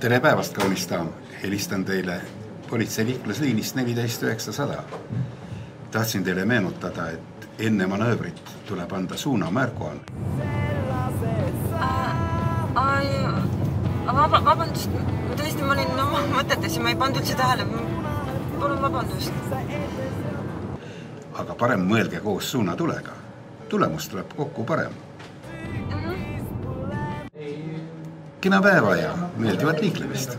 Tere päevast, kaunis daam! Helistan teile politsei liiklusliinist 14900. Tahtsin teile meenutada, et enne manöövrit tuleb anda suunamärguan. Vabandust, tõesti, ma olin oma mõtetes ja ma ei pannud üldse tähele. Palun vabandust. Aga parem mõelge koos suunatulega. Tulemus tuleb kokku parem. Kena päeva ja meeldivat liiklemist!